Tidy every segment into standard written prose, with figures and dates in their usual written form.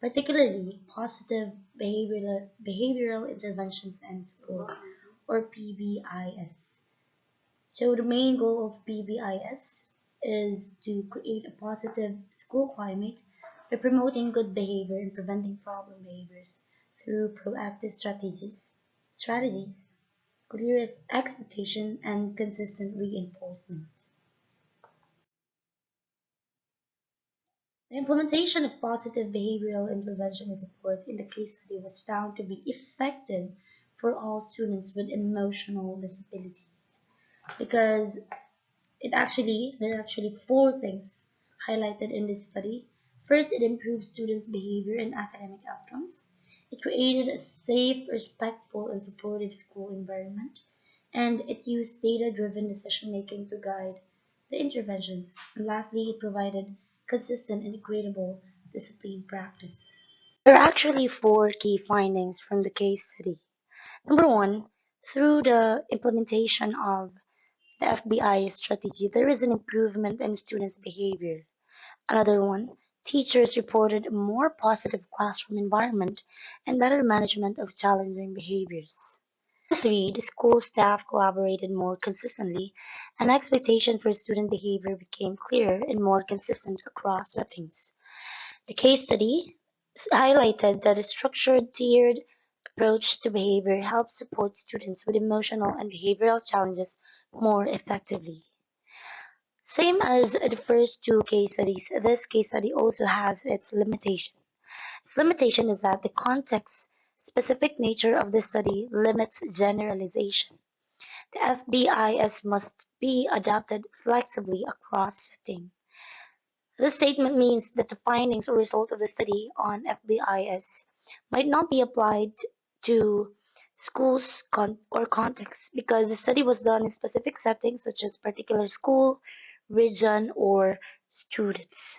particularly positive behavioral interventions and support, or PBIS. So the main goal of PBIS is to create a positive school climate by promoting good behavior and preventing problem behaviors through proactive strategies, clear expectation, and consistent reinforcement. The implementation of positive behavioral intervention and support in the case study was found to be effective for all students with emotional disabilities because there are actually four things highlighted in this study. First, it improves students' behavior and academic outcomes. It created a safe, respectful, and supportive school environment. And it used data-driven decision-making to guide the interventions. And lastly, it provided consistent and equitable discipline practice. There are actually four key findings from the case study. Number one, through the implementation of the FBI strategy, there is an improvement in students' behavior. Another one, teachers reported a more positive classroom environment and better management of challenging behaviors. Number three, the school staff collaborated more consistently and expectations for student behavior became clearer and more consistent across settings. The case study highlighted that a structured, tiered approach to behavior helps support students with emotional and behavioral challenges more effectively. Same as the first two case studies, this case study also has its limitation. Its limitation is that the context specific nature of the study limits generalization. The FBIS must be adapted flexibly across settings. This statement means that the findings or result of the study on FBIS might not be applied to schools or contexts because the study was done in specific settings such as particular school, region, or students.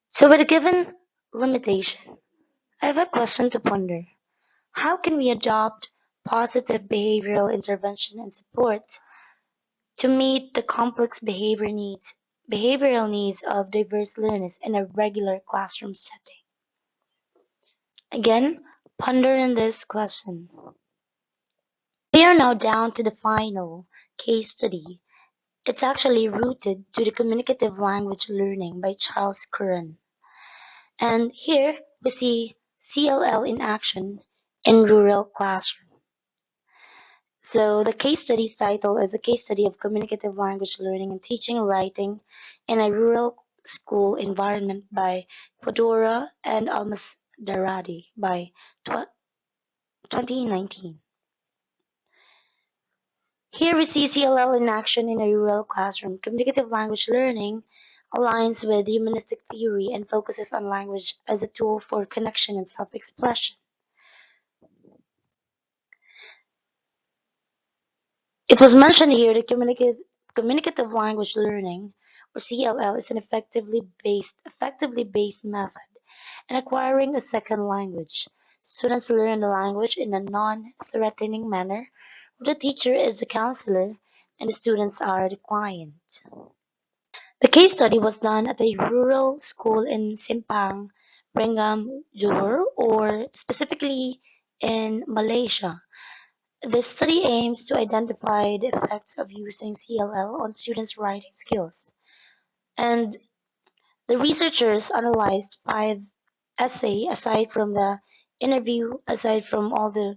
So with a given limitation, I have a question to ponder. How can we adopt positive behavioral intervention and support to meet the complex behavioral needs of diverse learners in a regular classroom setting? Again, ponder in this question. We are now down to the final case study. It's actually rooted to the communicative language learning by Charles Curran. And here we see CLL in action in rural classroom. So the case study's title is a case study of communicative language learning and teaching and writing in a rural school environment by Fedora and Almas Daradi by 2019. Here we see CLL in action in a rural classroom. Communicative language learning aligns with humanistic theory and focuses on language as a tool for connection and self-expression. It was mentioned here that communicative language learning, or CLL, is an effectively based method in acquiring a second language. Students learn the language in a non-threatening manner, where the teacher is the counselor and the students are the client. The case study was done at a rural school in Simpang, Rengam, Johor, or specifically in Malaysia. This study aims to identify the effects of using CLL on students' writing skills. And the researchers analyzed 5 essays aside from all the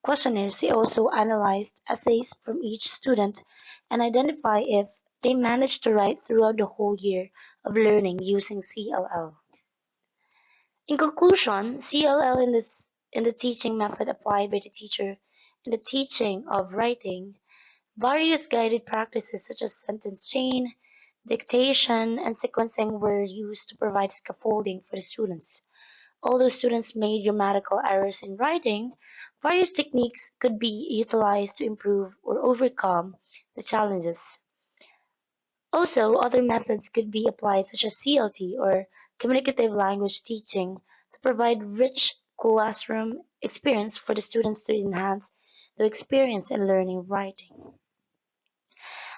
questionnaires. They also analyzed essays from each student and identify if they managed to write throughout the whole year of learning using CLL. In conclusion, CLL in the teaching method applied by the teacher in the teaching of writing. Various guided practices such as sentence chain, dictation, and sequencing were used to provide scaffolding for the students. Although students made grammatical errors in writing, various techniques could be utilized to improve or overcome the challenges. Also, other methods could be applied such as CLT or communicative language teaching to provide rich classroom experience for the students to enhance their experience in learning writing.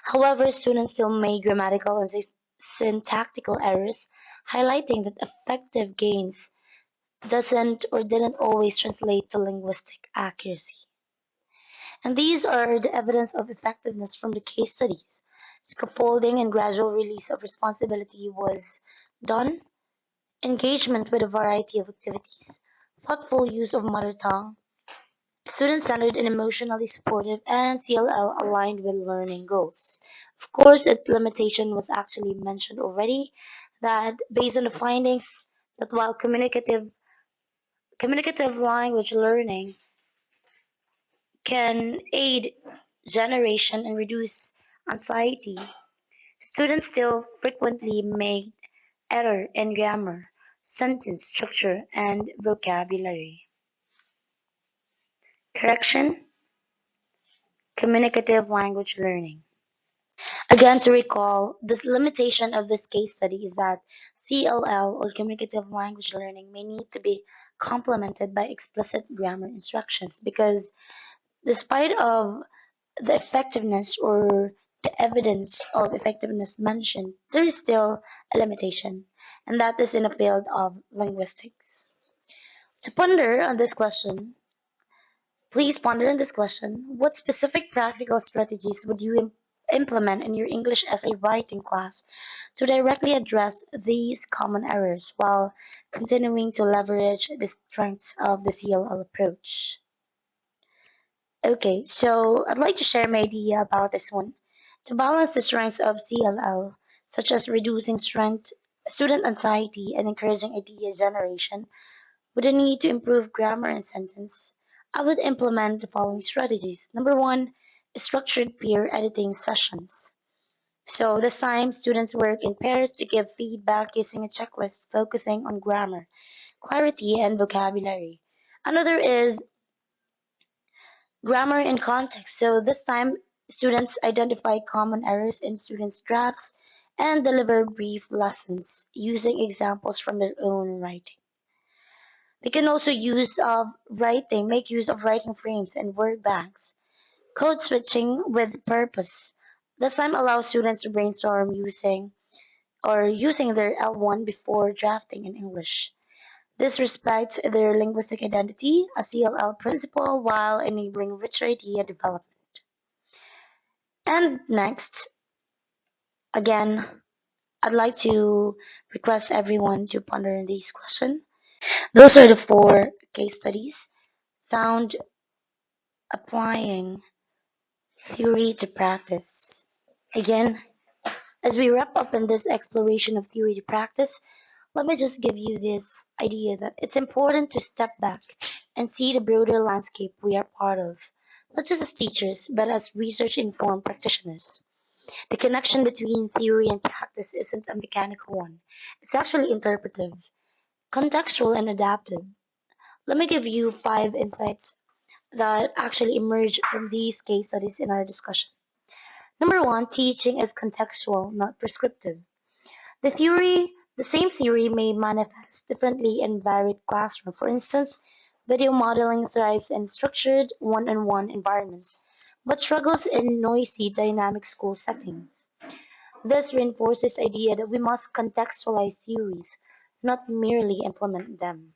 However, students still made grammatical and syntactical errors, highlighting that effective gains doesn't or didn't always translate to linguistic accuracy. And these are the evidence of effectiveness from the case studies. Scaffolding and gradual release of responsibility was done, engagement with a variety of activities, thoughtful use of mother tongue, student-centered and emotionally supportive, and CLL aligned with learning goals. Of course, its limitation was actually mentioned already, that based on the findings, that while communicative language learning can aid generation and reduce anxiety, students still frequently make error in grammar, sentence structure, and vocabulary. Correction, communicative language learning. Again, to recall, the limitation of this case study is that CLL or communicative language learning may need to be complemented by explicit grammar instructions because despite of the effectiveness or the evidence of effectiveness mentioned, there is still a limitation, and that is in the field of linguistics. To ponder on this question, please ponder on this question. What specific practical strategies would you implement in your English essay writing class to directly address these common errors while continuing to leverage the strengths of the CLL approach? Okay, so I'd like to share my idea about this one. To balance the strengths of CLL, such as reducing student anxiety, and encouraging idea generation, with a need to improve grammar and sentence, I would implement the following strategies. Number one, structured peer editing sessions. So this time, students work in pairs to give feedback using a checklist focusing on grammar, clarity, and vocabulary. Another is grammar and context. So this time, students identify common errors in students' drafts and deliver brief lessons using examples from their own writing. They can also make use of writing frames and word banks. Code switching with purpose. This time allows students to brainstorm using their L1 before drafting in English. This respects their linguistic identity, a CLL principle, while enabling richer idea development. And next, again, I'd like to request everyone to ponder on these questions. Those are the four case studies found applying theory to practice. Again, as we wrap up in this exploration of theory to practice, let me just give you this idea that it's important to step back and see the broader landscape we are part of, not just as teachers, but as research informed practitioners. The connection between theory and practice isn't a mechanical one, it's actually interpretive, contextual, and adaptive. Let me give you five insights that actually emerge from these case studies in our discussion. Number one, teaching is contextual, not prescriptive. The same theory may manifest differently in varied classrooms. For instance, video modeling thrives in structured one-on-one environments, but struggles in noisy, dynamic school settings. This reinforces the idea that we must contextualize theories, not merely implement them.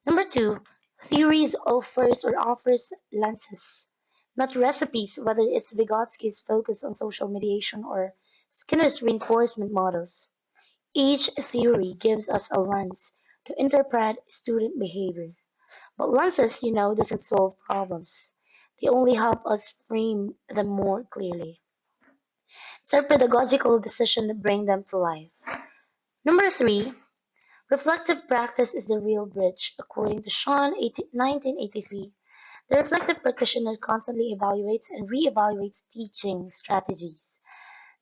Number two, theories offers lenses, not recipes, whether it's Vygotsky's focus on social mediation or Skinner's reinforcement models. Each theory gives us a lens to interpret student behavior. But lenses, doesn't solve problems. They only help us frame them more clearly. It's our pedagogical decision to bring them to life. Number three, reflective practice is the real bridge. According to Sean, 1983, the reflective practitioner constantly evaluates and reevaluates teaching strategies.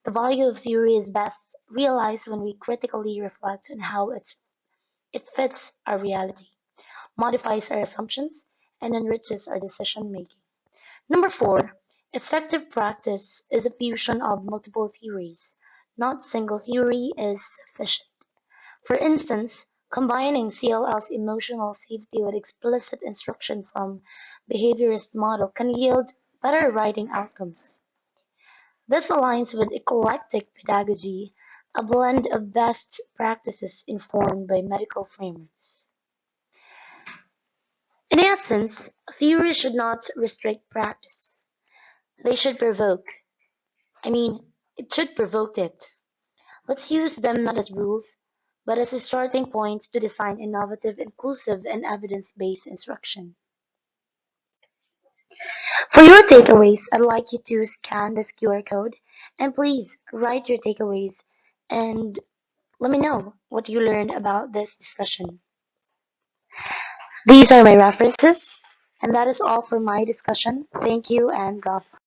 The value of theory is best realized when we critically reflect on how it fits our reality, modifies our assumptions, and enriches our decision making. Number four, effective practice is a fusion of multiple theories. Not single theory is sufficient. For instance, combining CLL's emotional safety with explicit instruction from behaviorist model can yield better writing outcomes. This aligns with eclectic pedagogy, a blend of best practices informed by medical frameworks. In essence, theory should not restrict practice. They should provoke. It should provoke it. Let's use them not as rules, but as a starting point to design innovative, inclusive, and evidence-based instruction. For your takeaways, I'd like you to scan this QR code and please write your takeaways and let me know what you learned about this discussion. These are my references, and that is all for my discussion. Thank you and God bless.